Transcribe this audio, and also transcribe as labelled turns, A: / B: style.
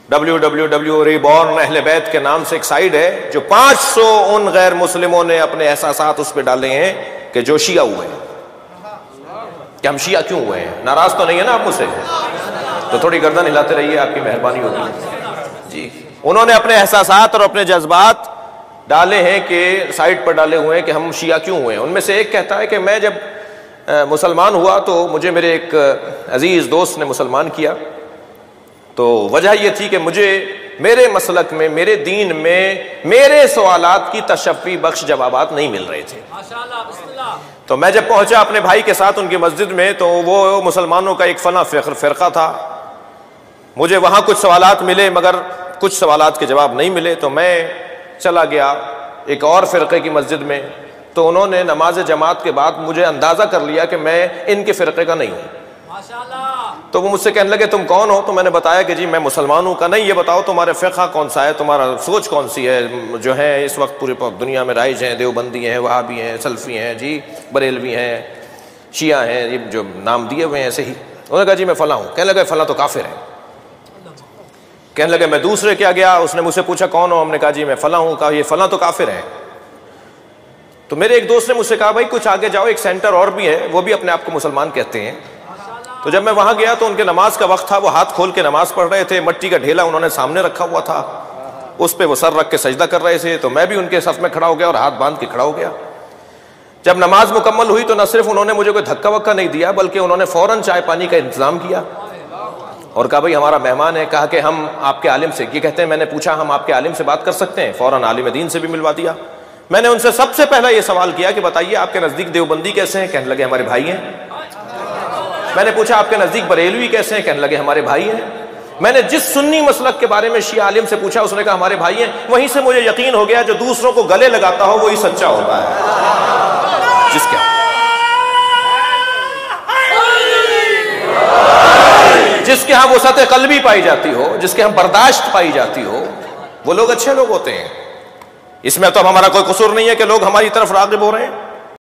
A: www ریبورن اہل بیت کے نام سے ایک سائٹ ہے جو 500 ان غیر مسلموں نے اپنے احساسات اس پہ ڈالے ہیں کہ جو شیعہ ہوئے ہیں، کہ ہم شیعہ کیوں ہوئے ہیں. ناراض تو نہیں ہے نا آپ مجھ سے؟ تو تھوڑی گردن ہلاتے رہیے، آپ کی مہربانی ہوگی. جی انہوں نے اپنے احساسات اور اپنے جذبات ڈالے ہیں کہ سائٹ پر ڈالے ہوئے ہیں کہ ہم شیعہ کیوں ہوئے ہیں. ان میں سے ایک کہتا ہے کہ میں جب مسلمان ہوا تو مجھے میرے ایک عزیز دوست نے مسلمان کیا، تو وجہ یہ تھی کہ مجھے میرے مسلک میں، میرے دین میں میرے سوالات کی تشفی بخش جوابات نہیں مل رہے تھے. تو میں جب پہنچا اپنے بھائی کے ساتھ ان کی مسجد میں، تو وہ مسلمانوں کا ایک فلاں فرقہ تھا. مجھے وہاں کچھ سوالات ملے مگر کچھ سوالات کے جواب نہیں ملے. تو میں چلا گیا ایک اور فرقے کی مسجد میں، تو انہوں نے نماز جماعت کے بعد مجھے اندازہ کر لیا کہ میں ان کے فرقے کا نہیں ہوں. تو وہ مجھ سے کہنے لگے تم کون ہو؟ تو میں نے بتایا کہ جی میں مسلمان ہوں. کا نہیں، یہ بتاؤ تمہارے فقہ کون سا ہے، تمہارا سوچ کون سی ہے؟ جو ہے اس وقت پورے دنیا میں رائج ہیں، دیوبندی ہیں، وہابی ہیں، سلفی ہیں، جی بریلوی ہیں، شیعہ ہیں، یہ جو نام دیے ہوئے ہیں ایسے ہی. انہوں نے کہا جی میں فلاں ہوں. کہنے لگے فلاں تو کافر ہے. کہنے لگے میں دوسرے کیا گیا، اس نے مجھ سے پوچھا کون ہو، ہم نے کہا جی میں فلاں ہوں. کہا یہ فلاں تو کافر ہے. تو میرے ایک دوست نے مجھ سے کہا بھائی کچھ آگے جاؤ، ایک سینٹر اور بھی ہے، وہ بھی اپنے آپ کو مسلمان کہتے ہیں. تو جب میں وہاں گیا تو ان کے نماز کا وقت تھا، وہ ہاتھ کھول کے نماز پڑھ رہے تھے. مٹی کا ڈھیلا انہوں نے سامنے رکھا ہوا تھا، اس پہ وہ سر رکھ کے سجدہ کر رہے تھے. تو میں بھی ان کے صف میں کھڑا ہو گیا اور ہاتھ باندھ کے کھڑا ہو گیا. جب نماز مکمل ہوئی تو نہ صرف انہوں نے مجھے کوئی دھکا وکا نہیں دیا، بلکہ انہوں نے فوراً چائے پانی کا انتظام کیا اور کہا بھائی ہمارا مہمان ہے. کہا کہ ہم آپ کے عالم سے، یہ کہتے ہیں میں نے پوچھا ہم آپ کے عالم سے بات کر سکتے ہیں؟ فوراً عالم دین سے بھی ملوا دیا. میں نے ان سے سب سے پہلا یہ سوال کیا کہ بتائیے آپ کے نزدیک دیوبندی کیسے ہیں؟ کہنے لگے ہمارے بھائی ہیں. میں نے پوچھا آپ کے نزدیک بریلوی کیسے ہیں؟ کہنے لگے ہمارے بھائی ہیں. میں نے جس سنی مسلک کے بارے میں شیعہ عالم سے پوچھا اس نے کہا ہمارے بھائی ہیں. وہیں سے مجھے یقین ہو گیا جو دوسروں کو گلے لگاتا ہو وہی سچا ہوتا ہے. جس کے ہاں وسعت قلبی پائی جاتی ہو، جس کے ہاں برداشت پائی جاتی ہو، وہ لوگ اچھے لوگ ہوتے ہیں. اس میں تو اب ہمارا کوئی قصور نہیں ہے کہ لوگ ہماری طرف راغب ہو رہے ہیں.